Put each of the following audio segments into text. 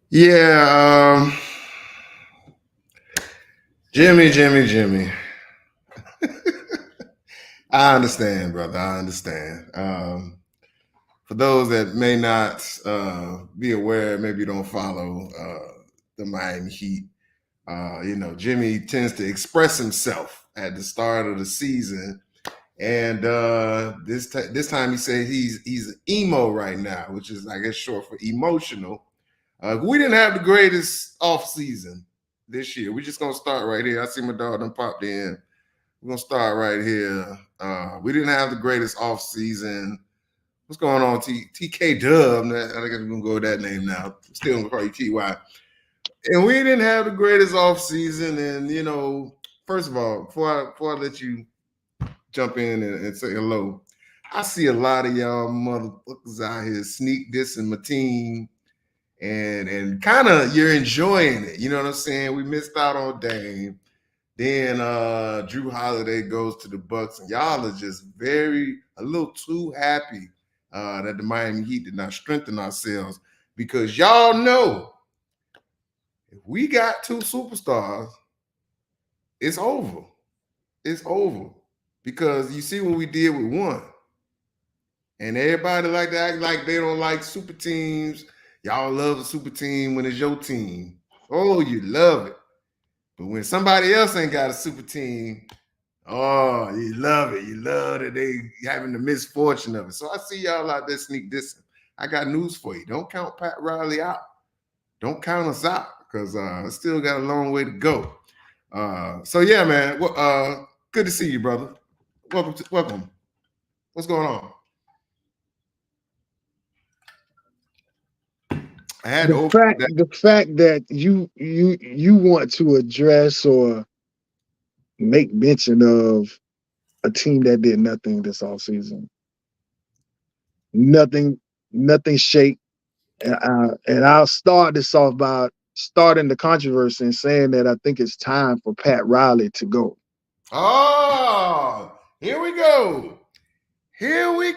Yeah, Jimmy. I understand, brother. I understand. For those that may not be aware, maybe you don't follow the Miami Heat. Jimmy tends to express himself at the start of the season, and this time he said he's emo right now, which is I guess short for emotional. We didn't have the greatest off season this year. We're just gonna start right here. I see my dog done popped in. We're gonna start right here. We didn't have the greatest off season. What's going on, TK Dub? I guess we're gonna go with that name now. Still gonna call you TY. And we didn't have the greatest off season. And first of all, before I let you jump in and say hello, I see a lot of y'all motherfuckers out here sneak dissing my team and kind of you're enjoying it. You know what I'm saying? We missed out on Dame. Then Drew Holiday goes to the Bucks, and y'all are just a little too happy that the Miami Heat did not strengthen ourselves because y'all know if we got two superstars, it's over. It's over because you see what we did with one, and everybody like to act like they don't like super teams. Y'all love a super team when it's your team. Oh, you love it. But when somebody else ain't got a super team, oh, you love it. You love that they having the misfortune of it. So I see y'all out there sneak dissing. I got news for you. Don't count Pat Riley out. Don't count us out because still got a long way to go. So yeah, man. Well, good to see you, brother. Welcome. What's going on? I had to The open fact that. the fact that you want to address or make mention of a team that did nothing this offseason. Nothing, nothing shake. And I'll start this off by starting the controversy and saying that I think it's time for Pat Riley to go. Oh, here we go. Here we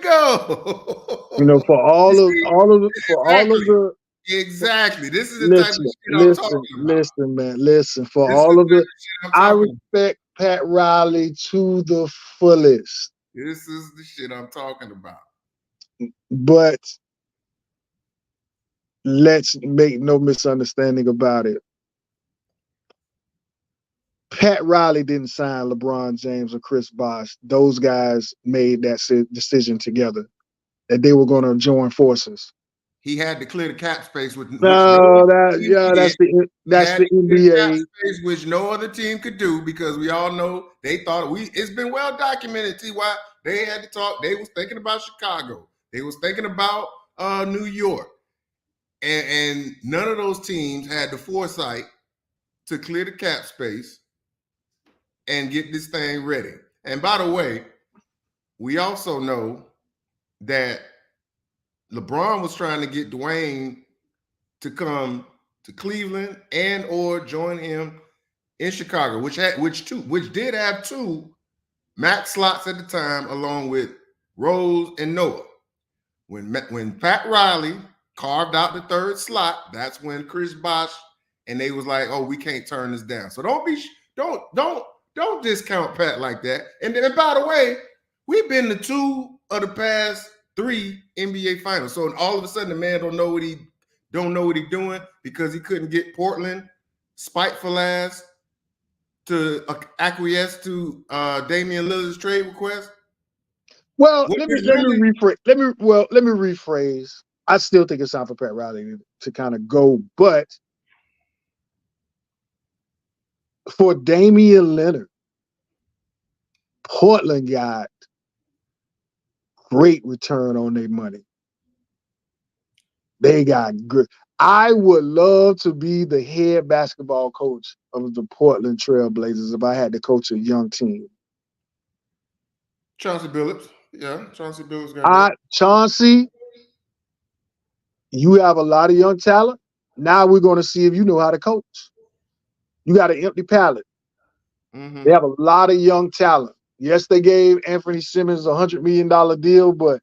You know, go. for You all of see, all of the, for all of exactly. the Exactly. This is the type of listen, shit I'm listen, talking about. listen, man, listen. For This is the all of type the, of shit I'm I talking about. respect Pat Riley to the fullest, This is the shit I'm talking about. but let's make no misunderstanding about it. Pat Riley didn't sign LeBron James or Chris Bosh. Those guys made that decision together that they were going to join forces. He had to clear the cap space, with which no No, other that team yeah, did. He that's had the to clear the cap NBA. space, which no other team could do because we all know they thought it's been well documented, TY. They had to talk. They was thinking about Chicago. They was thinking about New York. And none of those teams had the foresight to clear the cap space and get this thing ready. And by the way, we also know that LeBron was trying to get Dwayne to come to Cleveland and or join him in Chicago, which did have two max slots at the time, along with Rose and Noah. When Pat Riley carved out the third slot, that's when Chris Bosh and they was like, "Oh, we can't turn this down." So don't discount Pat like that. And by the way, we've been to two of the past three NBA finals. So all of a sudden, the man don't know what he doing because he couldn't get Portland, spiteful ass, to acquiesce to Damian Lillard's trade request. Well, What let me is let me really rephrase. Let me rephrase. I still think it's time for Pat Riley to kind of go, but for Damian Lillard, Portland got great return on their money. They got good. I would love to be the head basketball coach of the Portland Trailblazers if I had to coach a young team. Chauncey Billups? Yeah, Chauncey Billups got that. Chauncey, you have a lot of young talent. Now we're going to see if you know how to coach. You got an empty palette. They Mm-hmm. have a lot of young talent. Yes, they gave Anthony Simmons $100 million deal, but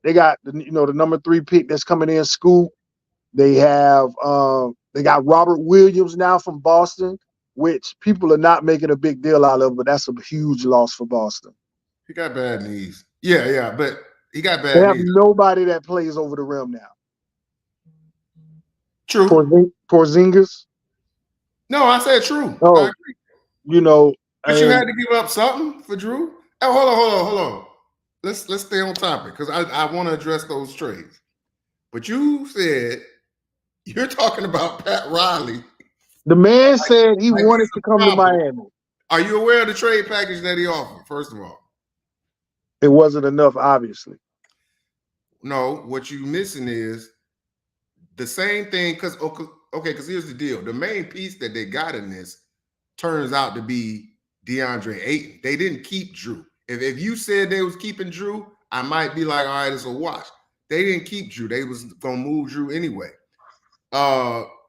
they got the number 3 pick that's coming in. Scoop. They have They got Robert Williams now from Boston, which people are not making a big deal out of, but that's a huge loss for Boston. He got bad knees. Yeah, but he got They bad have knees. nobody that plays over the rim now. True. Porzingis. No, I said true. I Oh, agree. you know, But you had and to give up something for Drew. Oh, hold on. Let's stay on topic because I want to address those trades. But you said you're talking about Pat Riley. the man said he Like wanted he's to a come to problem. Miami. Are you aware of the trade package that he offered? First of all, It wasn't enough, obviously. no. What you missing is the same thing. Because because here's the deal: the main piece that they got in this turns out to be DeAndre Ayton. They didn't keep Drew. If you said they was keeping Drew, I might be like, all right, it's a wash. They didn't keep Drew. They was gonna move Drew anyway.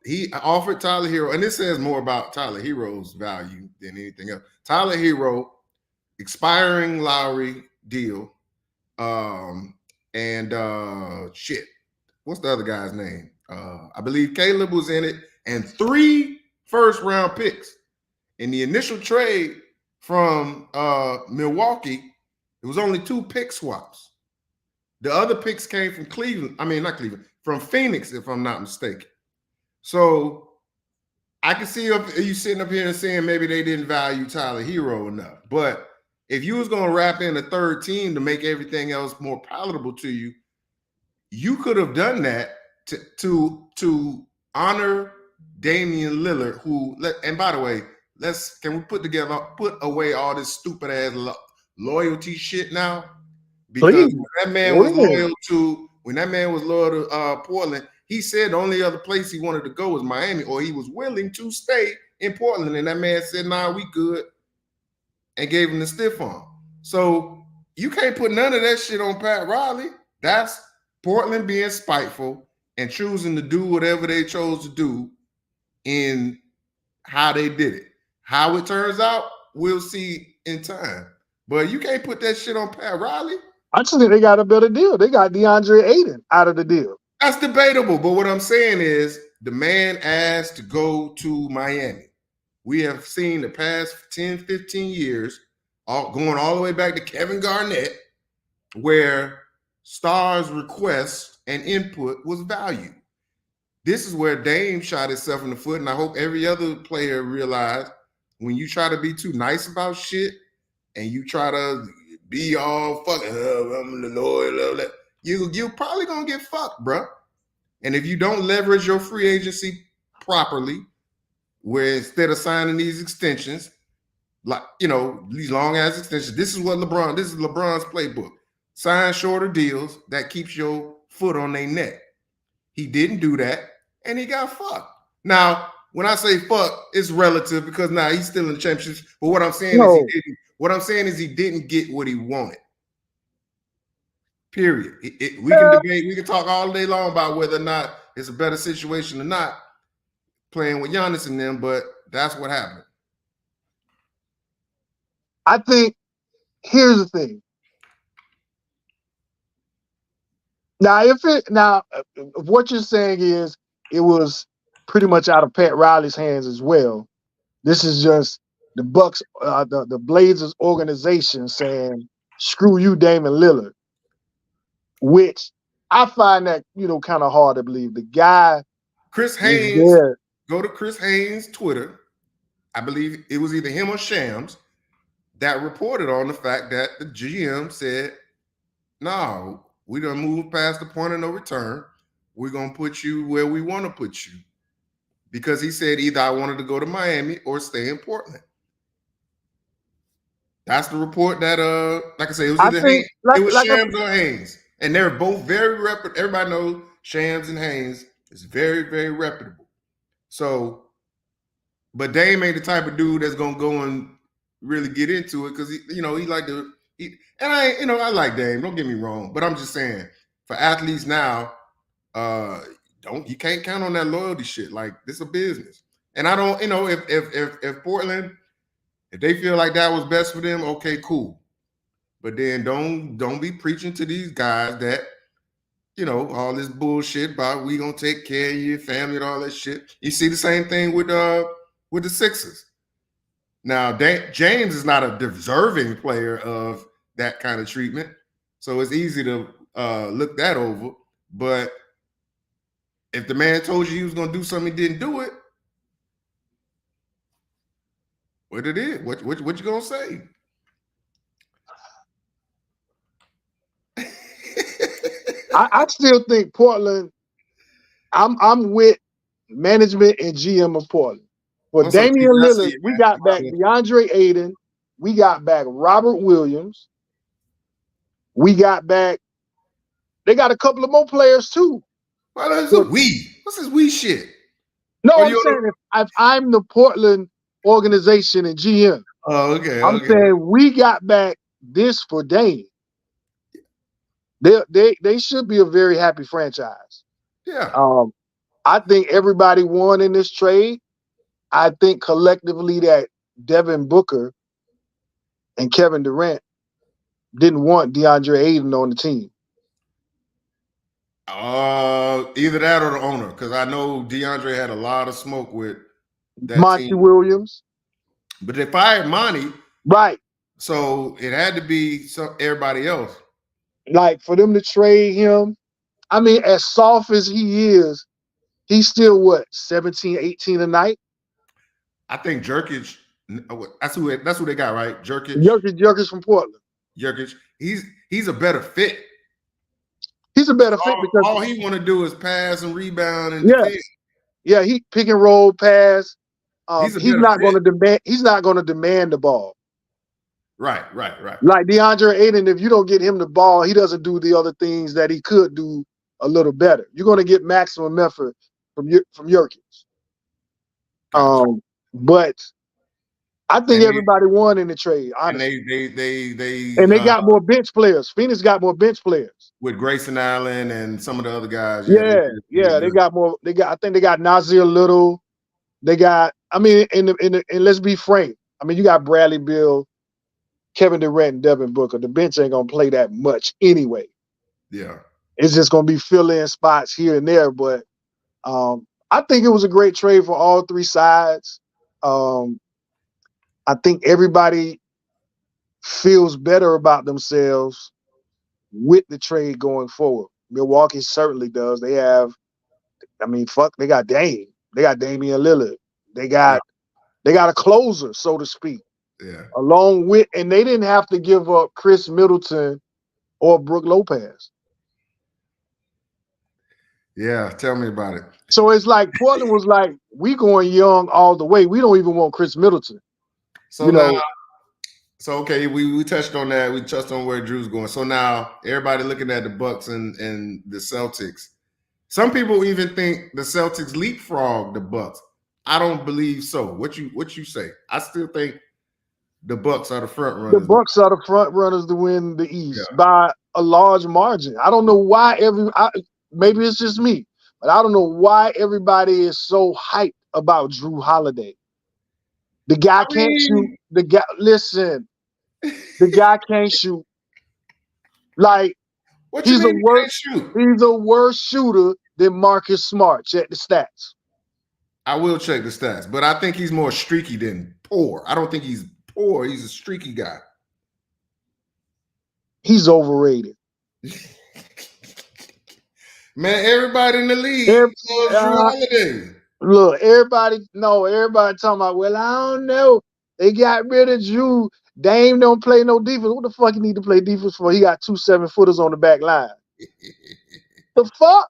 He offered Tyler Hero, and this says more about Tyler Hero's value than anything else. Tyler Hero, expiring Lowry deal, and shit. What's the other guy's name? I believe Caleb was in it, and 3 first-round picks. In the initial trade from Milwaukee, it was only 2 pick swaps. The other picks came from Cleveland. I mean, not Cleveland, from Phoenix, if I'm not mistaken. So I can see you sitting up here and saying maybe they didn't value Tyler Hero enough. But if you was going to wrap in a third team to make everything else more palatable to you, you could have done that to honor Damian Lillard, and by the way, can we put away all this stupid ass loyalty shit now? Because Please. when that man was loyal to Portland, he said the only other place he wanted to go was Miami, or he was willing to stay in Portland. And that man said, "Nah, we good," and gave him the stiff arm. So you can't put none of that shit on Pat Riley. That's Portland being spiteful and choosing to do whatever they chose to do in how they did it. How it turns out, we'll see in time. But you can't put that shit on Pat Riley. I just think they got a better deal. They got DeAndre Ayton out of the deal. That's debatable. But what I'm saying is the man asked to go to Miami. We have seen the past 10, 15 years, going all the way back to Kevin Garnett, where stars' requests and input was valued. This is where Dame shot himself in the foot, and I hope every other player realized when you try to be too nice about shit and you try to be all fucking, I'm the Lord, you probably gonna get fucked, bro. And if you don't leverage your free agency properly, where instead of signing these extensions, like these long ass extensions, this is LeBron's playbook. Sign shorter deals that keeps your foot on their neck. He didn't do that, and he got fucked. Now, when I say fuck, it's relative because now he's still in the championships. But what I'm saying is he didn't get what he wanted. Period. We can debate, we can talk all day long about whether or not it's a better situation or not playing with Giannis and them, but that's what happened. I think here's the thing. Now, if what you're saying is it was pretty much out of Pat Riley's hands as well. This is just the Bucks, the Blazers organization saying, "Screw you, Damian Lillard," which I find that kind of hard to believe. The guy, Chris Haynes, go to Chris Haynes' Twitter. I believe it was either him or Shams that reported on the fact that the GM said, "No, we done moved past the point of no return. We're gonna put you where we want to put you," because he said either I wanted to go to Miami or stay in Portland. That's the report that like I say, it was either Shams or Haynes, and they're both very reputable. Everybody knows Shams and Haynes is very, very reputable. So, but Dame ain't the type of dude that's gonna go and really get into it because he like to. I like Dame. Don't get me wrong, but I'm just saying for athletes now, you can't count on that loyalty shit. Like this is a business, and I don't. If Portland, if they feel like that was best for them, okay, cool. But then don't be preaching to these guys that all this bullshit about we gonna take care of your family and all that shit. You see the same thing with the Sixers. Now, James is not a deserving player of that kind of treatment, so it's easy to look that over. But if the man told you he was gonna do something, he didn't do it. What it is? What you gonna say? I still think Portland. I'm with management and GM of Portland. For What's up, Damian TJ? I see Lillard, you, we man. got back DeAndre Ayton. We got back Robert Williams. We got back. They got a couple of more players too. Why that's a But we? What's this we shit? no, Are I'm you on saying if I'm the Portland organization and GM, Oh, okay, I'm okay. saying we got back this for Dame. They should be a very happy franchise. Yeah. I think everybody won in this trade. I think collectively that Devin Booker and Kevin Durant didn't want DeAndre Ayton on the team. Either that or the owner, because I know DeAndre had a lot of smoke with that Monty team. Williams. But they fired Monty, Right. so it had to be everybody else. Like for them to trade him, I mean, as soft as he is, he's still what, 17, 18 a night? I think Jerkic, that's who they got, right? Jerkic. Jurkic from Portland. Jerkic. He's a better fit. He's a better fit because all he want to do is pass and rebound and yes, defend. yeah, he pick and roll pass. He's a He's better not fit. going to demand. He's not going to demand the ball. Right. Like DeAndre Ayton, if you don't get him the ball, he doesn't do the other things that he could do a little better. You're going to get maximum effort from Jurkic. Gotcha. But I think And everybody won in the trade, and honestly. they And they got more bench players. Phoenix got more bench players. with Grayson Allen and some of the other guys. Yeah, they got more. I think they got Nazir Little. They got. I mean, and let's be frank. I mean, you got Bradley Beal, Kevin Durant, and Devin Booker. The bench ain't gonna play that much anyway. Yeah. It's just gonna be fill-in spots here and there. But I think it was a great trade for all three sides. I think everybody feels better about themselves with the trade going forward. Milwaukee certainly does. They have, I mean, they got Dame. They got Damian Lillard. They got a closer, so to speak. Yeah. Along with, and they didn't have to give up Chris Middleton or Brook Lopez. Yeah, tell me about it. So it's like Portland was like, we going young all the way. We don't even want Chris Middleton. So now, okay, we touched on that. We touched on where Drew's going. So now everybody looking at the Bucks and the Celtics. Some people even think the Celtics leapfrog the Bucks. I don't believe so. What you say? I still think the Bucks are the front runners. The Bucks are the front runners to win the East by a large margin. I don't know why maybe it's just me, but I don't know why everybody is so hyped about Drew Holiday. The guy can't shoot. The guy can't shoot. Like he's a worse shooter than Marcus Smart. Check the stats. I will check the stats, but I think he's more streaky than poor. I don't think he's poor. He's a streaky guy. He's overrated. Man, everybody in the league loves Drew Holiday. Look, everybody talking about, well, I don't know. They got rid of Drew. Dame don't play no defense. What the fuck he need to play defense for? He got 2 7-footers on the back line. The fuck?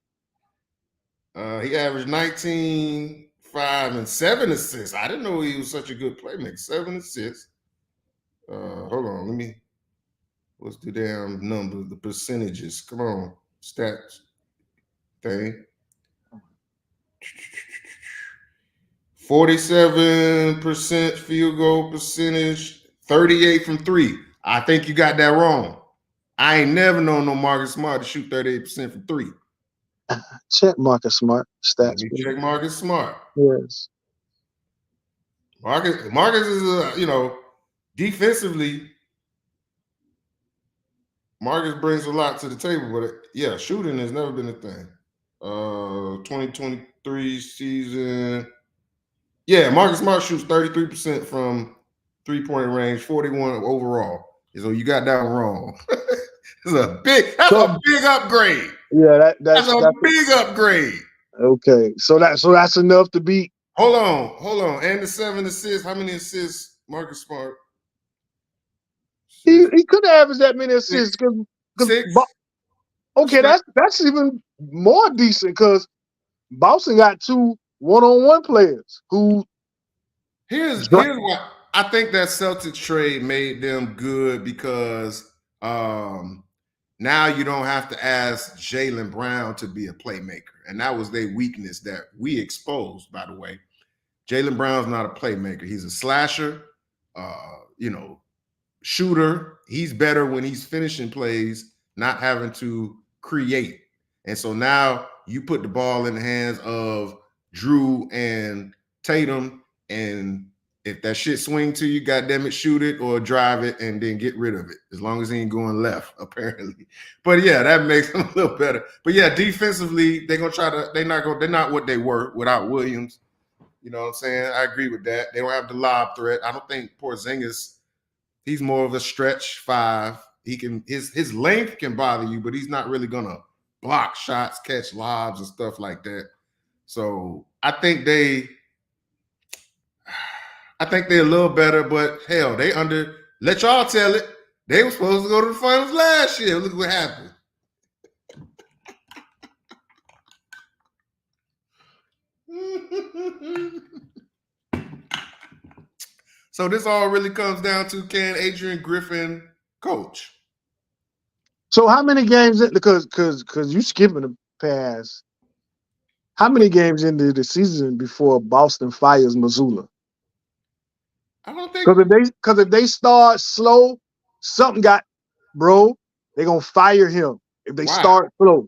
He averaged 19, 5, and 7 assists. I didn't know he was such a good playmaker. 7 assists. Hold on, what's the damn number? The percentages. Come on, stats thing. 47% field goal percentage, 38 from 3. I think you got that wrong. I ain't never known no Marcus Smart to shoot 38% from 3. Check Marcus Smart stats. Let me check Marcus Smart. Yes. Marcus is defensively, Marcus brings a lot to the table, but yeah, shooting has never been a thing. 2023 season. Yeah, Marcus Smart shoots 33% from 3-point range, 41 overall. So you got that one wrong. That's So a big upgrade. yeah, That's a big upgrade. okay. So that's enough to beat. Hold on. And the 7 assists. How many assists Marcus Smart? He could have averaged that many assists because Six. okay, that's even more decent because Boston got 2 one-on-one players who. Here's what I think that Celtics trade made them good because now you don't have to ask Jaylen Brown to be a playmaker. And that was their weakness that we exposed, by the way. Jaylen Brown's not a playmaker. He's a slasher, shooter. He's better when he's finishing plays, not having to create. And so now you put the ball in the hands of Drew and Tatum, and if that shit swing to you, goddamn it, shoot it or drive it and then get rid of it. As long as he ain't going left, apparently. But yeah, that makes him a little better. But yeah, defensively, they're not what they were without Williams. You know what I'm saying? I agree with that. They don't have the lob threat. I don't think Porzingis, he's more of a stretch 5. He can his length can bother you, but he's not really gonna block shots, catch lobs, and stuff like that. So I think they're a little better, but hell, let y'all tell it. They were supposed to go to the finals last year. Look what happened. So this all really comes down to, can Adrian Griffin coach? So how many games? Because you skipping the past. How many games into the season before Boston fires Mazzulla? I don't think, because if they start slow, something got, bro. They're gonna fire him if they start slow.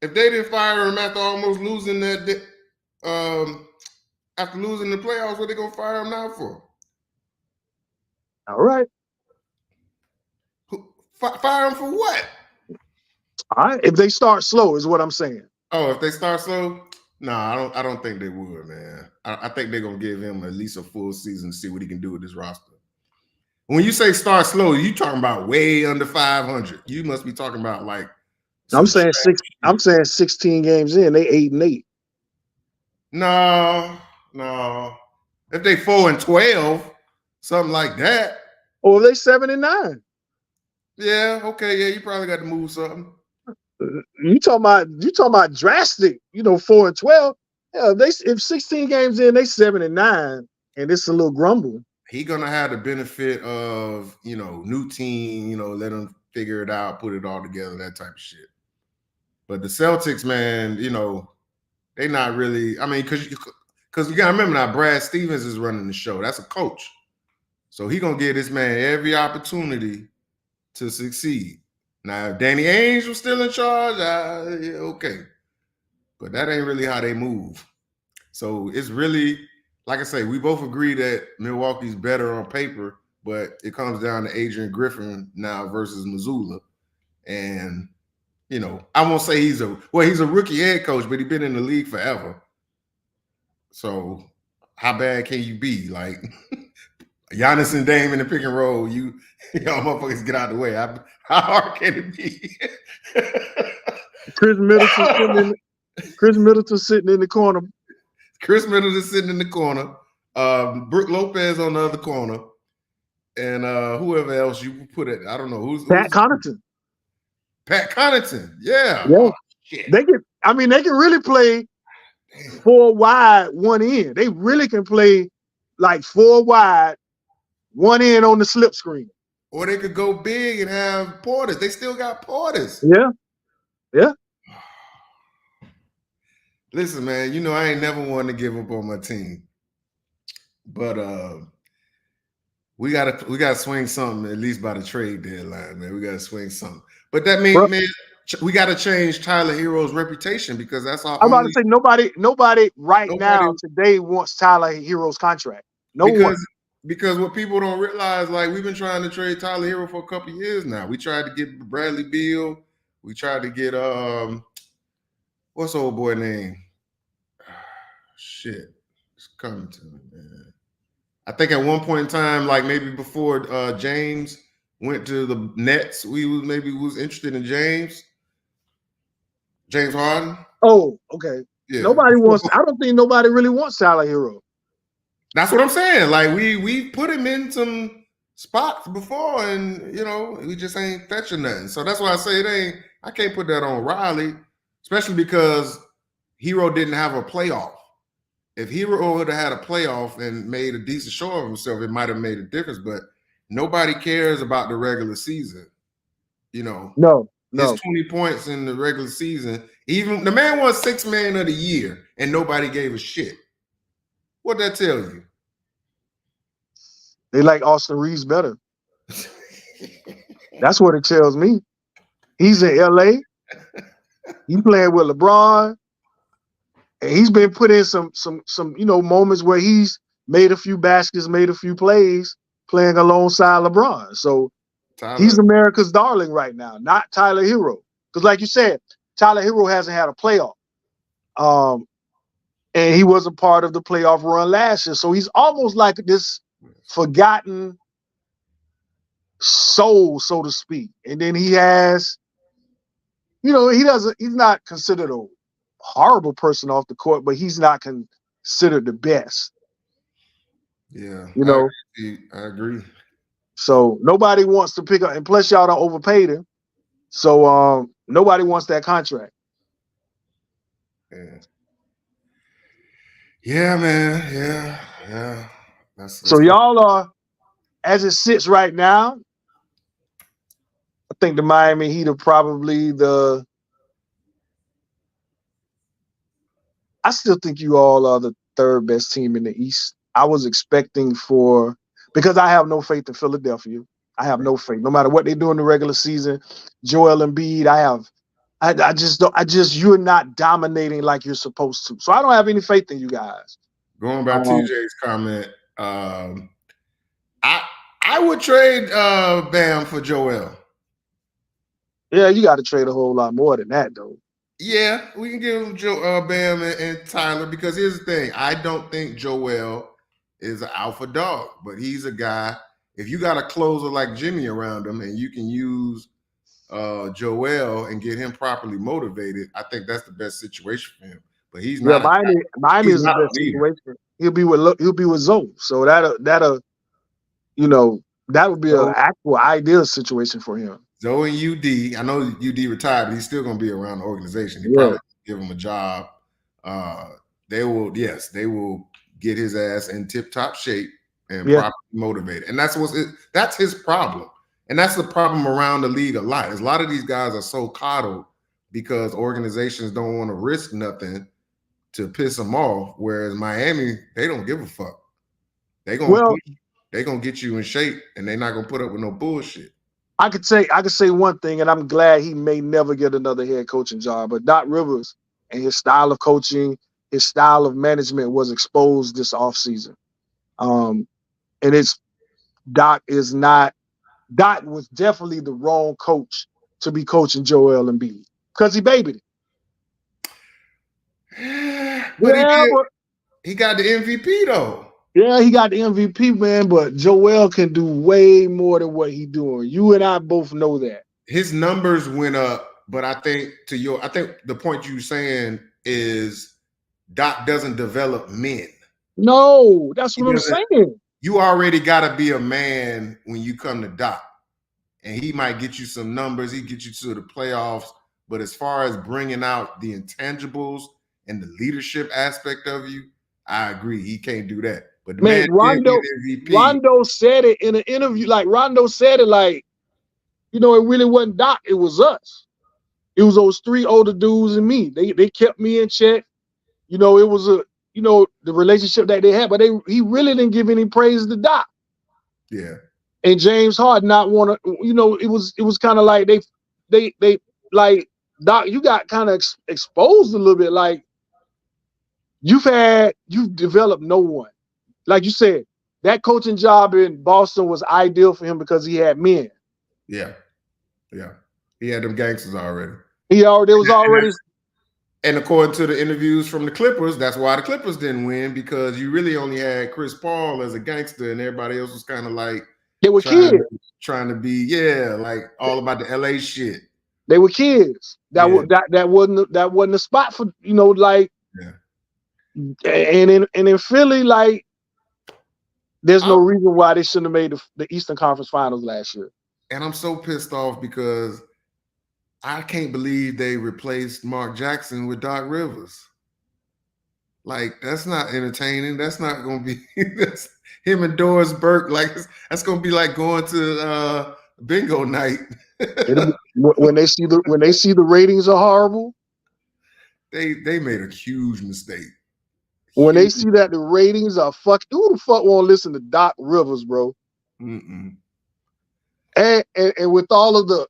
If they didn't fire him after almost losing after losing the playoffs, what they gonna fire him now for? All right. Fire him for what? All right. If they start slow, is what I'm saying. Oh, if they start slow, nah, I don't think they would, man. I think they're gonna give him at least a full season to see what he can do with this roster. When you say start slow, you talking about way under 500. You must be talking about like. I'm saying 16 games in, they 8-8. No. If they 4-12, something like that. Or they 7-9. Yeah, okay, yeah, you probably got to move something. You talking about drastic, 4-12. Yeah, if 16 games in, they 7-9, and it's a little grumble. He gonna have the benefit of new team, let them figure it out, put it all together, that type of shit. But the Celtics, man, they not really. I mean, because you gotta remember now, Brad Stevens is running the show. That's a coach, so he gonna give this man every opportunity to succeed. Now, if Danny Ainge was still in charge, yeah, okay, but that ain't really how they move. So it's really, like I say, we both agree that Milwaukee's better on paper, but it comes down to Adrian Griffin now versus Mazzulla. And, I won't say he's a rookie head coach, but he's been in the league forever. So how bad can you be? Like Giannis and Dame in the pick and roll, y'all motherfuckers get out of the way. How hard can it be? Chris Middleton sitting in the corner. Chris Middleton sitting in the corner. Brook Lopez on the other corner. And whoever else you put it, I don't know. Who's Pat Connaughton. Pat Connaughton. Yeah. Yeah. Oh, shit. They can really play 4 wide, 1 in. They really can play like 4 wide, 1 in on the slip screen. Or they could go big and have Portis. They still got Portis. Yeah. Yeah. Listen, man, I ain't never wanted to give up on my team. But we gotta swing something at least by the trade deadline, man. We gotta swing something. But that means, man, we gotta change Tyler Hero's reputation because that's our. I'm about to say nobody now today wants Tyler Hero's contract. No one. Because what people don't realize, like we've been trying to trade Tyler Hero for a couple of years now. We tried to get Bradley Beal. We tried to get what's the old boy name? Shit, it's coming to me, man. I think at one point in time, like maybe before James went to the Nets, we was interested in James Harden. Oh, okay. Yeah, Nobody before, wants. I don't think nobody really wants Tyler Hero. that's what I'm saying. Like we put him in some spots before, and we just ain't fetching nothing. So that's why I say it ain't. I can't put that on Riley, especially because Hero didn't have a playoff. If Hero would have had a playoff and made a decent show of himself, it might have made a difference. But nobody cares about the regular season. No. His 20 points in the regular season. Even the man won $6 Man of the Year, and nobody gave a shit. What'd that tell you? They like Austin Reeves better. That's what it tells me. He's in LA. He playing with LeBron. And he's been put in some moments where he's made a few baskets, made a few plays, playing alongside LeBron. So he's America's darling right now, not Tyler Hero. Because like you said, Tyler Hero hasn't had a playoff. And he was a part of the playoff run last year. So he's almost like this forgotten soul, so to speak. And then he has, he's not considered a horrible person off the court, but he's not considered the best. Yeah. I agree. So nobody wants to pick up, and plus y'all don't overpaid him. So nobody wants that contract. Yeah, man. Yeah. So y'all are, as it sits right now, I think the Miami Heat are probably I still think you all are the third best team in the East. I was expecting because I have no faith in Philadelphia. I have no faith. No matter what they do in the regular season, Joel Embiid, you're not dominating like you're supposed to. So I don't have any faith in you guys. Going by TJ's comment, I would trade Bam for Joel. Yeah, you got to trade a whole lot more than that, though. Yeah, we can give Bam and Tyler, because here's the thing. I don't think Joel is an alpha dog, but he's a guy. If you got a closer like Jimmy around him and you can use Joel and get him properly motivated, I think that's the best situation for him. But he's not. Miami is the best situation. He'll be with Zoe, so that would be an actual ideal situation for him. Zoe and UD, I know UD retired, but he's still going to be around the organization. They probably give him a job. They will get his ass in tip-top shape and properly motivated. And that's his problem. And that's the problem around the league a lot. A lot of these guys are so coddled because organizations don't want to risk nothing to piss them off, whereas Miami, they don't give a fuck. They're gonna get you in shape, and they're not gonna put up with no bullshit. I could say one thing, and I'm glad he may never get another head coaching job, but Doc Rivers and his style of coaching, his style of management was exposed this offseason. And Doc was definitely the wrong coach to be coaching Joel Embiid because he babied him. But he got the MVP though. Yeah, he got the MVP, man, but Joel can do way more than what he's doing. You and I both know that. His numbers went up, but I think the point you're saying is Doc doesn't develop men. No, that's what I'm saying. You already got to be a man when you come to Doc. And he might get you some numbers. He get you to the playoffs. But as far as bringing out the intangibles and the leadership aspect of you, I agree. He can't do that. But the man Rondo said it in an interview. Like Rondo said it like, it really wasn't Doc. It was us. It was those three older dudes and me. They kept me in check. It was the relationship that they had. But he really didn't give any praise to Doc. Yeah. And James Harden not want to. It was kind of like they like Doc. You got kind of exposed a little bit. Like you've developed no one. Like you said, that coaching job in Boston was ideal for him because he had men. Yeah. Yeah. He had them gangsters already. There was already. And according to the interviews from the Clippers, that's why the Clippers didn't win, because you really only had Chris Paul as a gangster, and everybody else was kind of like They were kids. trying to be, like all about the LA shit. They were kids. That wasn't the spot for, like. Yeah. And in Philly, like, there's no reason why they shouldn't have made the Eastern Conference Finals last year. And I'm so pissed off because I can't believe they replaced Mark Jackson with Doc Rivers. Like, that's not entertaining. That's not going to be that's him and Doris Burke. Like, that's going to be like going to bingo night. When they see the ratings are horrible, they made a huge mistake. When they see that the ratings are who the fuck won't listen to Doc Rivers, bro? Mm-mm. And with all of the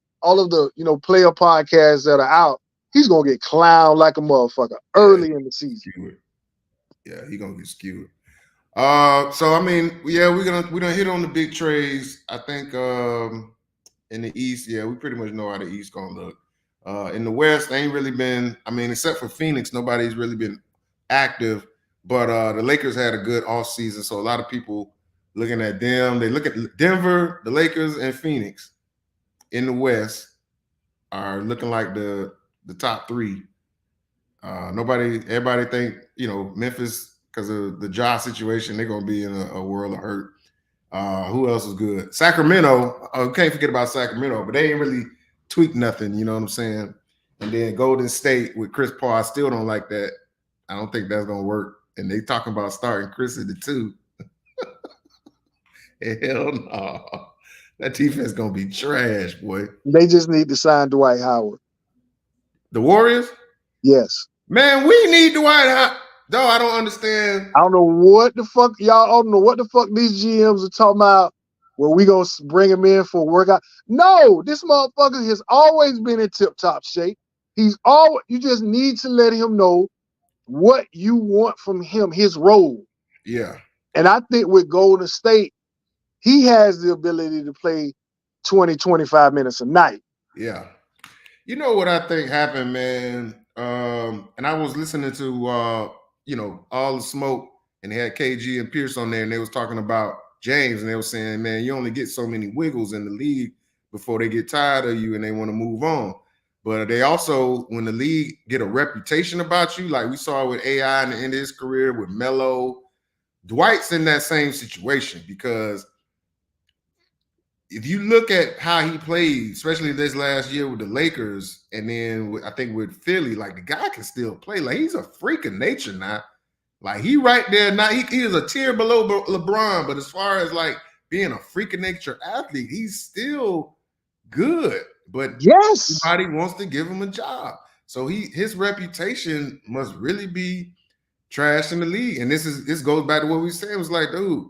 player podcasts that are out, he's gonna get clowned like a motherfucker early in the season. Yeah, he's gonna get skewed. So I mean, yeah, we're gonna hit on the big trades. I think in the East, yeah, we pretty much know how the East gonna look. In the West, ain't really been. I mean, except for Phoenix, nobody's really been active. But the Lakers had a good offseason, so a lot of people looking at them. They look at Denver, the Lakers, and Phoenix in the West are looking like the top three. Everybody think, Memphis, because of the Ja situation, they're going to be in a world of hurt. Who else is good? Sacramento. Can't forget about Sacramento, but they ain't really tweaked nothing, you know what I'm saying? And then Golden State with Chris Paul, I still don't like that. I don't think that's going to work. And they talking about starting Chris at the 2. Hell no. That defense going to be trash, boy. They just need to sign Dwight Howard. The Warriors? Yes. Man, we need Dwight Howard. No, I don't understand. I don't know what the fuck these GMs are talking about. Well, we gonna bring him in for a workout. No, this motherfucker has always been in tip-top shape. You just need to let him know what you want from him, his role. Yeah. And I think with Golden State, he has the ability to play 20, 25 minutes a night. Yeah. You know what I think happened, man? And I was listening to, All the Smoke, and they had KG and Pierce on there, and they was talking about James, and they were saying, man, you only get so many wiggles in the league before they get tired of you and they want to move on. But they also, when the league get a reputation about you, like we saw with AI in the end of his career with Melo, Dwight's in that same situation, because if you look at how he played, especially this last year with the Lakers, and then I think with Philly, like the guy can still play. Like he's a freak of nature now. Like he right there now. He is a tier below LeBron, but as far as like being a freak of nature athlete, he's still good. But yes, everybody wants to give him a job. So his reputation must really be trash in the league. And this goes back to what we said. It was like, dude,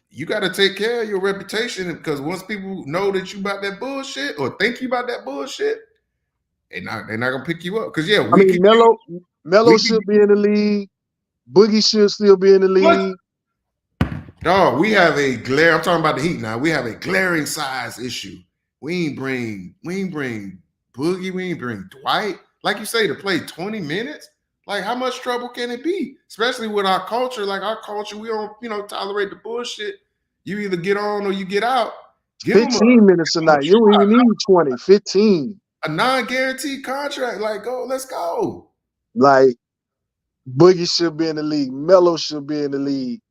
you got to take care of your reputation, because once people know that you about that bullshit or think you about that bullshit, they're not gonna pick you up. Because Melo should be in the league. Boogie should still be in the league. Dog, we have a glare. I'm talking about the Heat now. We have a glaring size issue. We ain't bring Boogie. We ain't bring Dwight. Like you say, to play 20 minutes. Like, how much trouble can it be? Especially with our culture. Like, our culture, we don't, tolerate the bullshit. You either get on or you get out. Give 15 minutes a night. You don't even need 20. 15. A non-guaranteed contract. Like, let's go. Like, Boogie should be in the league. Melo should be in the league.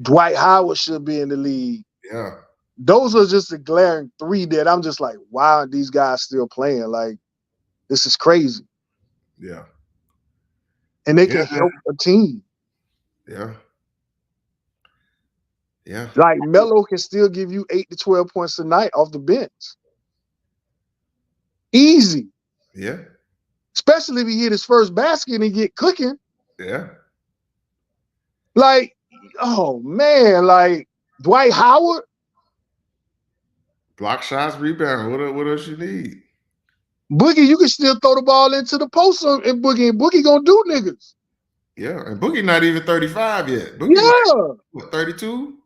Dwight Howard should be in the league. Yeah. Those are just the glaring 3 that I'm just like, why are these guys still playing? Like, this is crazy. Yeah. And they can help a team. Yeah. Yeah. Like, Melo can still give you 8 to 12 points a night off the bench. Easy. Yeah. Especially if he hit his first basket and he get cooking. Yeah. Like, oh man, like Dwight Howard. Block shots, rebound. What else you need? Boogie, you can still throw the ball into the post and Boogie gonna do niggas. Yeah, and Boogie not even 35 yet. Boogie like Yeah, what, 32?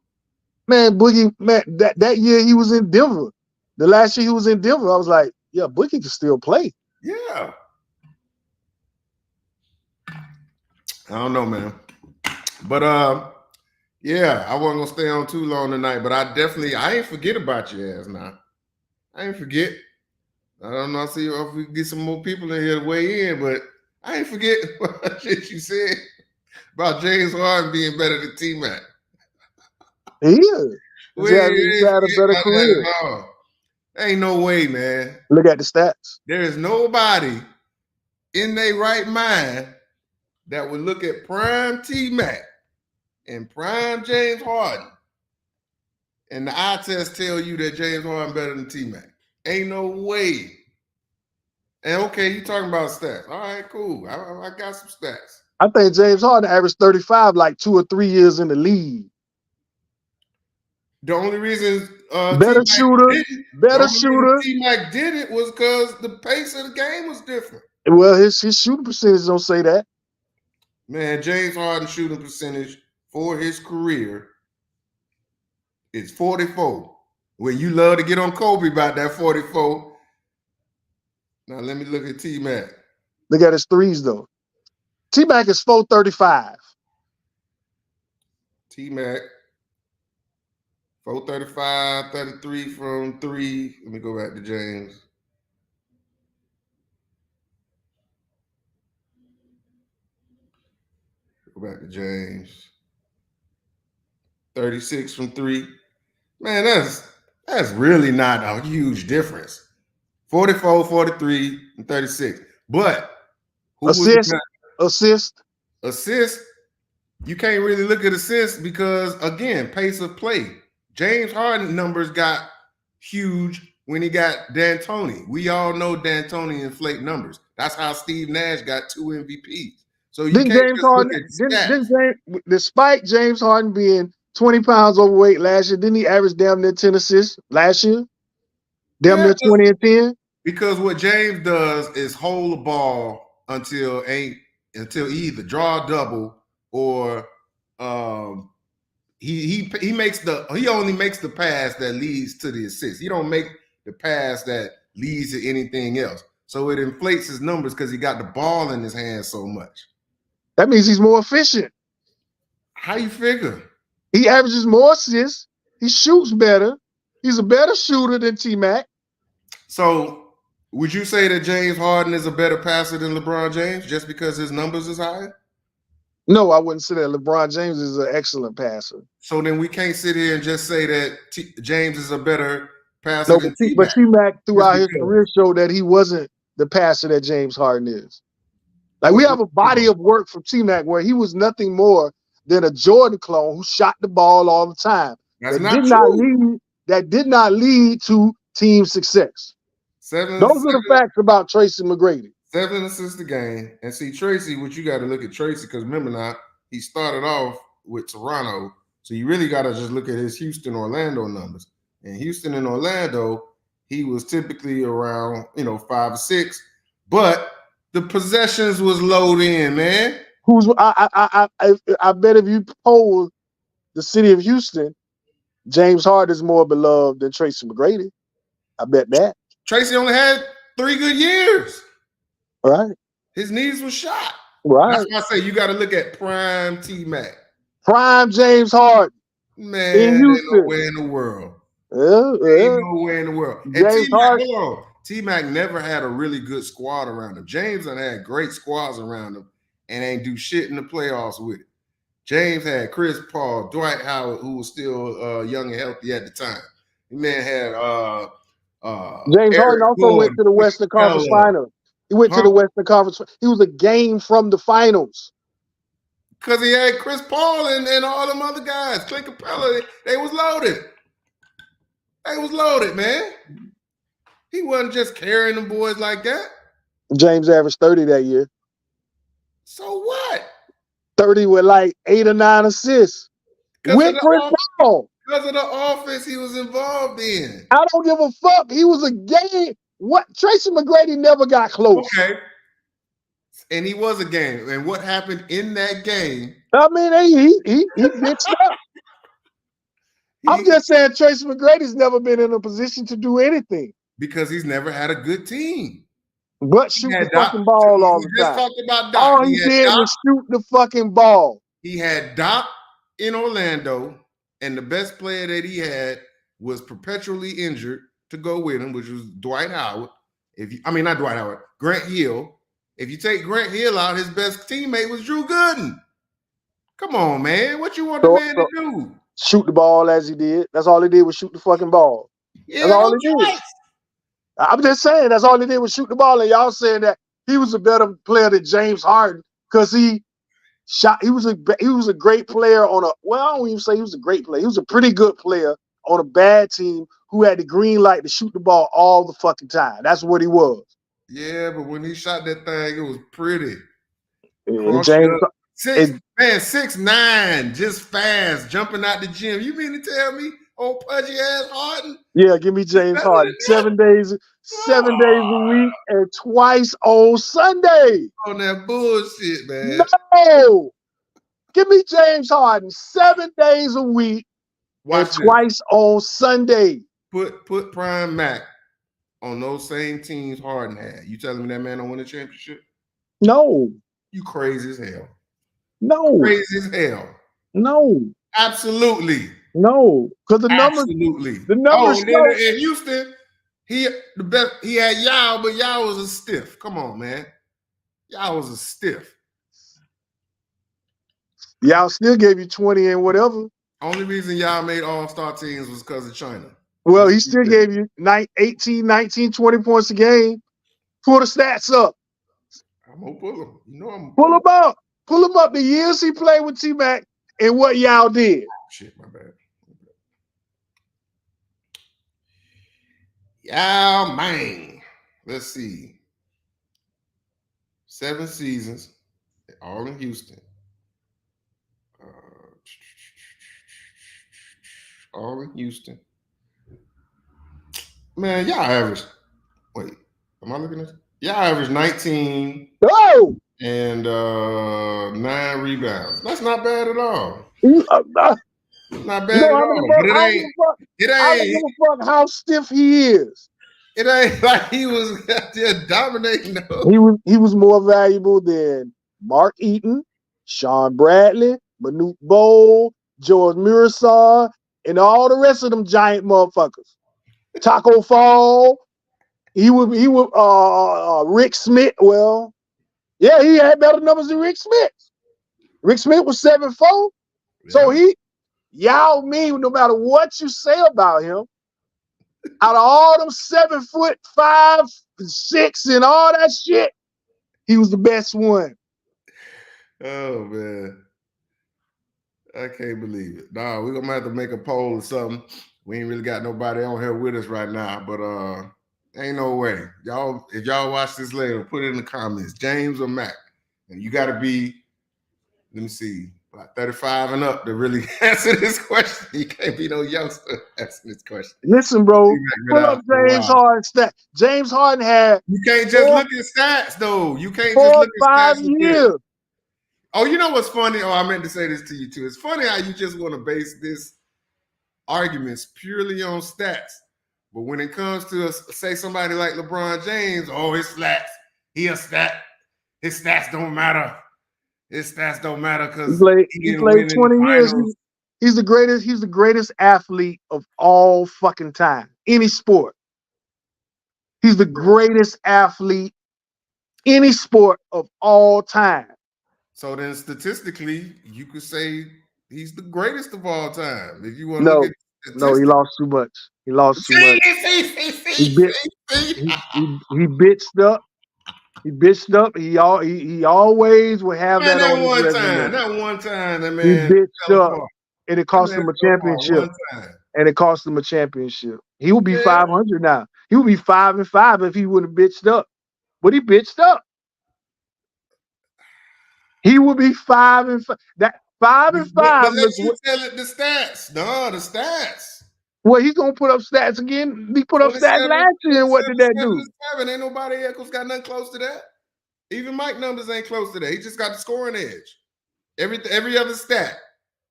man, Boogie, man, that year he was in Denver. The last year he was in Denver, I was like, yeah, Boogie can still play. Yeah. I don't know, man. But yeah, I wasn't gonna stay on too long tonight, but I ain't forget about your ass now. I ain't forget. I don't know. I see if we get some more people in here to weigh in, but I ain't forget what shit you said about James Harden being better than T Mac. He is. We He's ain't had a forget better about career. that at all. Ain't no way, man. Look at the stats. There is nobody in their right mind that would look at prime T Mac and prime James Harden, and the eye test tell you that James Harden better than T Mac. Ain't no way. And okay, you talking about stats. All right, cool. I got some stats. I think James Harden averaged 35 like 2 or 3 years in the league. The only reason Better shooter, T Mac did it was because the pace of the game was different. Well, his shooting percentage don't say that. Man, James Harden's shooting percentage for his career is 44. Well, you love to get on Kobe about that 44. Now let me look at T Mac. Look at his threes though. T Mac is 435. T Mac 435, 33 from three. Let me go back to James. Go back to James. 36 from three. Man, that's really not a huge difference. 44, 43, and 36. But who assist? Assist, you can't really look at assists because, again, pace of play. James Harden numbers got huge when he got D'Antoni. We all know D'Antoni inflate numbers. That's how Steve Nash got 2 MVPs. So you can't James just Harden, look at stats. Despite James Harden being 20 pounds overweight last year, didn't he average damn near 10 assists last year? Damn near 20 and 10? Because what James does is hold the ball until he either draw a double or he only makes the pass that leads to the assist. He don't make the pass that leads to anything else. So it inflates his numbers because he got the ball in his hands so much. That means he's more efficient. How you figure? He averages more assists. He shoots better. He's a better shooter than T-Mac. So would you say that James Harden is a better passer than LeBron James just because his numbers is higher? No, I wouldn't say that. LeBron James is an excellent passer. So then we can't sit here and just say that James is a better passer than T-Mac. But T-Mac throughout his career showed that he wasn't the passer that James Harden is. Like we have a body of work from T-Mac where he was nothing more than a Jordan clone who shot the ball all the time. That's not true. That did not lead to team success. Those are the facts about Tracy McGrady. 7 assists a game. And see, Tracy, what you got to look at Tracy, because remember now, he started off with Toronto. So you really got to just look at his Houston-Orlando numbers. In Houston and Orlando, he was typically around, 5 or 6. But the possessions was low in, man. I bet if you poll the city of Houston, James Harden is more beloved than Tracy McGrady. I bet that. Tracy only had 3 good years. Right. His knees were shot. Right. That's why I say you got to look at prime T-Mac. Prime James Harden. Man, ain't nowhere in the world. Ain't nowhere in the world. And T-Mac never had a really good squad around him. James had great squads around him and ain't do shit in the playoffs with it. James had Chris Paul, Dwight Howard, who was still young and healthy at the time. The man had James Harden also went to the Western Conference Finals. He went to the Western Conference. He was a game from the finals. Because he had Chris Paul and all them other guys. Clint Capella, they was loaded. They was loaded, man. He wasn't just carrying them boys like that. James averaged 30 that year. So what? 30 with like 8 or 9 assists. With Chris Paul. Because of the offense he was involved in. I don't give a fuck. He was a game. What? Tracy McGrady never got close. Okay. And he was a game. And what happened in that game? I mean, he bitched up. I'm He just saying Tracy McGrady's never been in a position to do anything because he's never had a good team. but He shoot the had Doc. fucking ball all We the just time. talked about Doc. All he did was shoot the fucking ball. He had Doc in Orlando, and the best player that he had was perpetually injured to go with him, which was Dwight Howard. Not Dwight Howard, Grant Hill. If you take Grant Hill out, his best teammate was Drew Gooden. Come on, man. What you want the man to do? Shoot the ball as he did. That's all he did was shoot the fucking ball. That's all he did. I'm just saying that's all he did was shoot the ball. And y'all saying that he was a better player than James Harden because he shot. He was a great player on a. Well, I don't even say he was a great player. He was a pretty good player on a bad team who had the green light to shoot the ball all the fucking time. That's what he was. Yeah, but when he shot that thing, it was pretty. And James, 6'9", just fast, jumping out the gym. You mean to tell me old pudgy ass Harden? Yeah, give me James Harden. 7 days a week and twice on Sunday. On that bullshit, man. No. Give me James Harden 7 days a week and twice on Sunday. Put Prime Mac on those same teams Harden had. You telling me that man don't win a championship? No. You crazy as hell. No. Crazy as hell. No. Absolutely. No. Because the numbers. In Houston, he had Yao, but Yao was a stiff. Come on, man. Yao was a stiff. Yao still gave you 20 and whatever. Only reason Yao made all-star teams was because of China. Well, he still gave you 18, 19, 20 points a game. Pull the stats up. I'm going to pull them. You know I'm pull them up. Pull them up the years he played with T-Mac and what Yao did. Shit, my bad. Yao, man. Let's see. 7 seasons, all in Houston. All in Houston. Man, y'all averaged. Wait, am I looking at? Y'all averaged 19 and 9 rebounds. That's not bad at all. Not bad at all. But it ain't. I don't give a fuck how stiff he is. It ain't like he was there dominating. Though. He was more valuable than Mark Eaton, Sean Bradley, Manute Bol, George Miroslav, and all the rest of them giant motherfuckers. Taco Fall. He would Rick Smith. Well, yeah, he had better numbers than Rick Smith. Rick Smith was 7'4". Yeah. So Yao Ming, no matter what you say about him, out of all them 7'5", 6", and all that shit, he was the best one. Oh man. I can't believe it. Nah, we're gonna have to make a poll or something. We ain't really got nobody on here with us right now, but ain't no way. Y'all, if y'all watch this later, put it in the comments. James or Mac. And you gotta be, let me see, about 35 and up to really answer this question. You can't be no youngster answering this question. Listen, bro, pull up James Harden's stats. James Harden had. You can't just look at stats, though. You can't just look at 5 years. Oh, you know what's funny? Oh, I meant to say this to you too. It's funny how you just want to base this arguments purely on stats. But when it comes to, say, somebody like LeBron James, oh, his stats, he a stat. His stats don't matter. His stats don't matter because he played 20 years. He's the greatest. He's the greatest athlete of all fucking time. Any sport. He's the greatest athlete, any sport of all time. So then, statistically, you could say he's the greatest of all time. If you want to look at statistics. No, he lost too much. He lost too much. He bitched up. He bitched up. He always would have that on his resume. That one time, that man. He bitched up, and it cost him a championship. He would be 500 now. He would be 5-5 if he would have bitched up. But he bitched up. He would be 5-5. That 5-5. But let you tell it the stats. No, the stats. Well, he's gonna put up stats again. He put up stats last year, and what did that do? 7. Ain't nobody else got nothing close to that. Even Mike numbers ain't close to that. He just got the scoring edge. Every other stat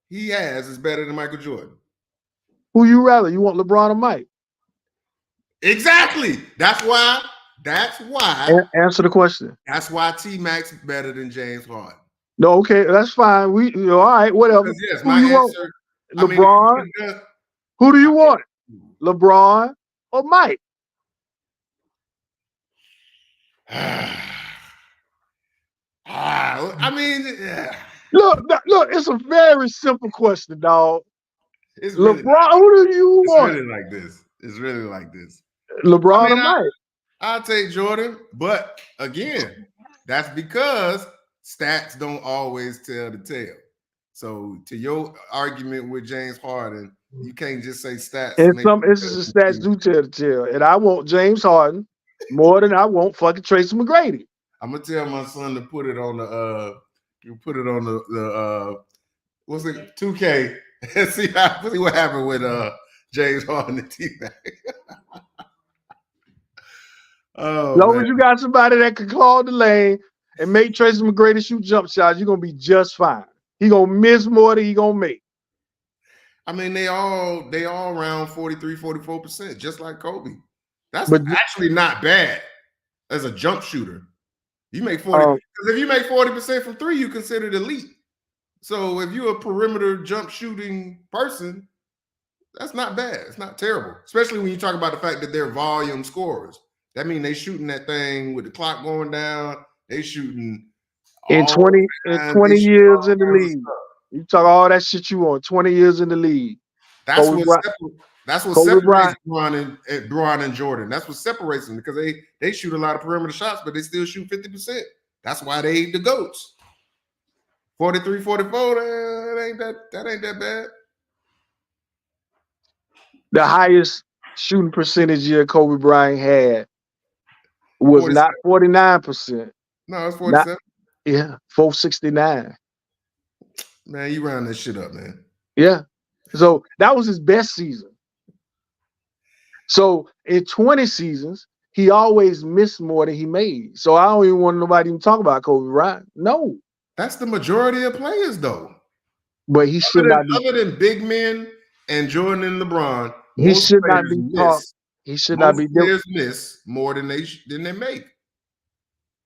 he has is better than Michael Jordan. Who you rather? You want LeBron or Mike? Exactly. That's why. Answer the question. That's why T-Mac's better than James Harden. No, okay, that's fine. All right, whatever. Because yes, Who my you want? answer. LeBron. Who do you want? LeBron or Mike? I mean, yeah. Look, it's a very simple question, dog. It's LeBron, really who do you want? It's really like this. It's really like this. LeBron or Mike? I'll take Jordan, but again, that's because stats don't always tell the tale. So to your argument with James Harden, you can't just say stats. In some instances, stats do tell the tale. And I want James Harden more than I want fucking Tracy McGrady. I'm gonna tell my son to put it on the what's it 2K and see what happened with James Harden and T-Mac. As long as you got somebody that can clog the lane and make Tracy McGrady shoot jump shots, you're gonna be just fine. He gonna miss more than he gonna make. I mean, they all around 43, 44%, just like Kobe. That's actually not bad as a jump shooter. You make 40 because if you make 40% from three, you considered elite. So if you're a perimeter jump shooting person, that's not bad. It's not terrible, especially when you talk about the fact that they're volume scorers. That means they shooting that thing with the clock going down. They shooting in 20 years in the league. You talk all that shit you want. 20 years in the league. That's what separates Bron and Jordan. That's what separates them because they shoot a lot of perimeter shots, but they still shoot 50%. That's why they the GOATs. 43, 44, that ain't that bad. The highest shooting percentage year Kobe Bryant had was 47. Not 49%. No, it's 47. Yeah, 469. Man, you round that shit up, man. Yeah. So that was his best season. So in 20 seasons, he always missed more than he made. So I don't even want nobody to talk about Kobe Bryant. No. That's the majority of players, though. But he should not be. Other than big men and Jordan and LeBron, he should not be taught. He should not be. Players miss more than they make.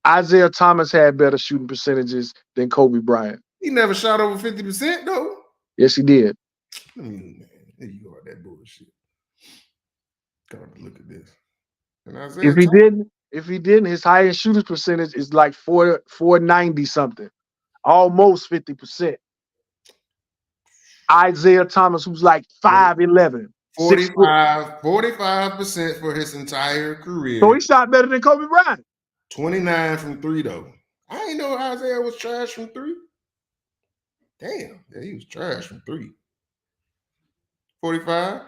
Isaiah Thomas had better shooting percentages than Kobe Bryant. He never shot over 50%, though. Yes, he did. I mean, man, there you are, that bullshit. Gotta look at this. And if he didn't, his highest shooting percentage is like 490 something, almost 50%. Isaiah Thomas, who's like 5'11", 45% for his entire career. So he shot better than Kobe Bryant. 29 from three, though. I didn't know Isaiah was trash from three. Damn, yeah, he was trash from three. 45.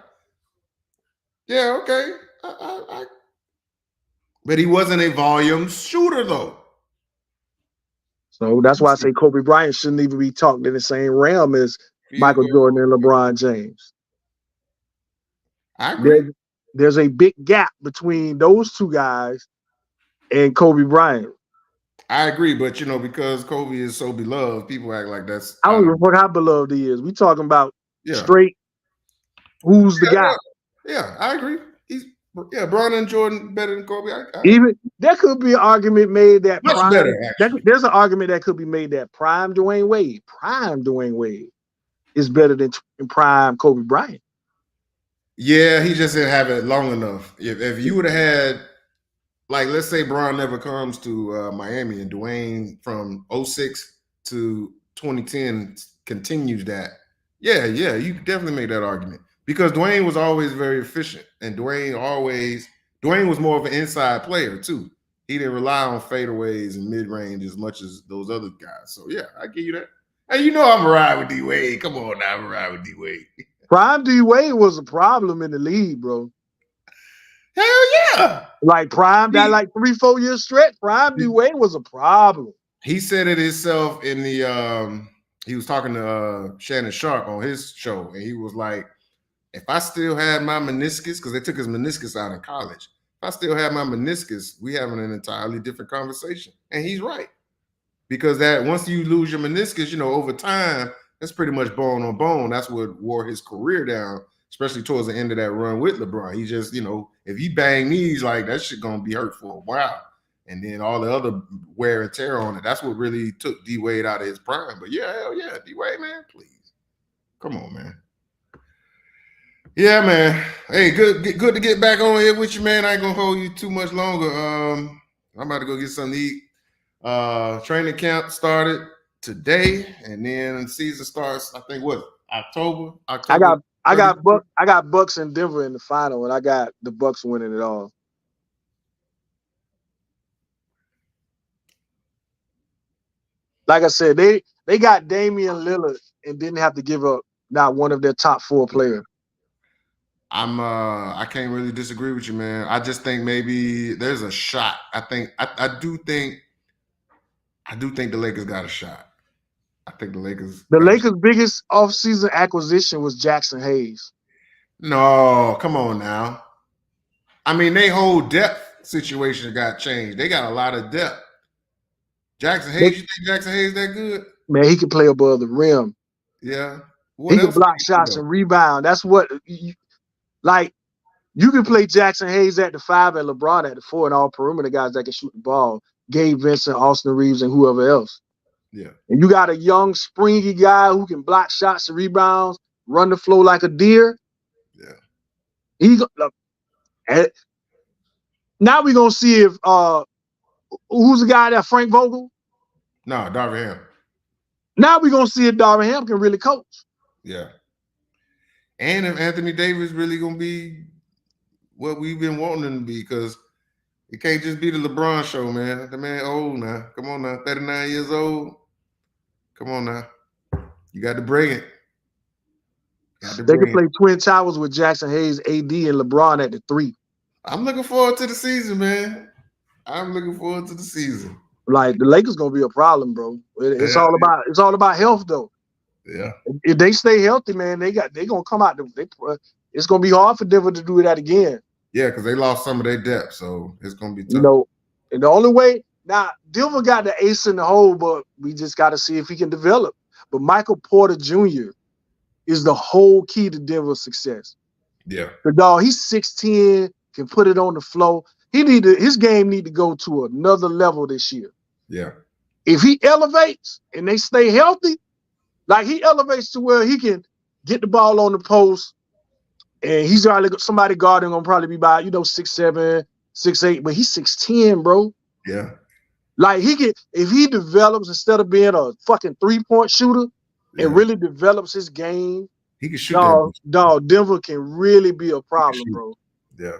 Yeah, okay. But he wasn't a volume shooter, though. So that's why I say Kobe Bryant shouldn't even be talked in the same realm as Michael Jordan and LeBron James. I agree. There's a big gap between those two guys and Kobe Bryant. I agree, but because Kobe is so beloved, people act like that's. I don't know how beloved he is. We talking about straight. Who's the guy? Yeah, I agree. Bron and Jordan better than Kobe. Even there could be an argument made that much prime, better. There's an argument that could be made that prime Dwayne Wade is better than prime Kobe Bryant. Yeah, he just didn't have it long enough. If you would have had, like, let's say Bron never comes to Miami and Dwayne from 2006 to 2010 continues that. Yeah, you could definitely make that argument. Because Dwayne was always very efficient, and Dwayne was more of an inside player too. He didn't rely on fadeaways and mid range as much as those other guys. So yeah, I give you that. And I'm a ride with D Wade. Come on now, I'm a ride with D Wade. Prime D Wade was a problem in the league, bro. Hell yeah! Like prime that 3-4 year stretch. Prime D Wade was a problem. He said it himself in the. He was talking to Shannon Sharp on his show, and he was like, if I still had my meniscus, because they took his meniscus out in college, I still have my meniscus, we having an entirely different conversation. And he's right. Because that once you lose your meniscus, over time, that's pretty much bone on bone. That's what wore his career down, especially towards the end of that run with LeBron. He just, if he bang knees, like that shit gonna be hurt for a while. And then all the other wear and tear on it, that's what really took D Wade out of his prime. But yeah, hell yeah, D Wade, man, please. Come on, man. Yeah, man. Hey, good to get back on here with you, man. I ain't gonna hold you too much longer. I'm about to go get something to eat. Training camp started today, and then season starts. I think October. I got Bucks in Denver in the final, and I got the Bucks winning it all. Like I said, they got Damian Lillard and didn't have to give up not one of their top 4 players. I can't really disagree with you, man. I just think maybe there's a shot. I do think the Lakers got a shot. I think the Lakers. The Lakers' biggest offseason acquisition was Jackson Hayes. No, come on now. I mean, their whole depth situation got changed. They got a lot of depth. Jackson Hayes, you think Jackson Hayes that good? Man, he can play above the rim. Yeah. He can block shots and rebound. That's what you can play Jackson Hayes at the 5 and LeBron at the 4 and all perimeter guys that can shoot the ball. Gabe Vincent, Austin Reeves, and whoever else. Yeah. And you got a young, springy guy who can block shots and rebounds, run the floor like a deer. Yeah. Now we're gonna see if who's the guy there, Frank Vogel? No, Darvin Ham. Now we're gonna see if Darvin Ham can really coach. Yeah. And if Anthony Davis really gonna be what we've been wanting him to be, because it can't just be the LeBron show, man. The man old now. Come on now, 39 years old. Come on now. You got to bring it. They can play Twin Towers with Jackson Hayes, AD, and LeBron at the 3. I'm looking forward to the season, man. I'm looking forward to the season. Like the Lakers gonna be a problem, bro. It's all about health, though. Yeah. If they stay healthy, man, they gonna come out. It's gonna be hard for Denver to do that again. Yeah, because they lost some of their depth, so it's gonna be tough. And the only way now, Denver got the ace in the hole, but we just got to see if he can develop. But Michael Porter Jr. is the whole key to Denver's success. Yeah. The dog, he's 6'10", can put it on the floor. His game need to go to another level this year. Yeah. If he elevates and they stay healthy, like he elevates to where he can get the ball on the post, and he's already somebody guarding him probably be by 6'7", 6'8", but he's 6'10", bro. Yeah. Like if he develops instead of being a fucking 3-point shooter and really develops his game, he can shoot. Dog, Denver can really be a problem, bro. Yeah.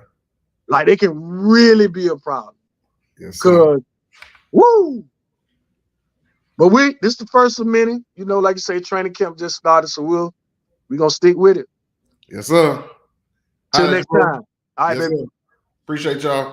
Like they can really be a problem. Yes. Cause woo. But this is the first of many. Like you say, training camp just started, so we're gonna stick with it. Yes, sir. Till next time. All right, yes, baby. Sir. Appreciate y'all.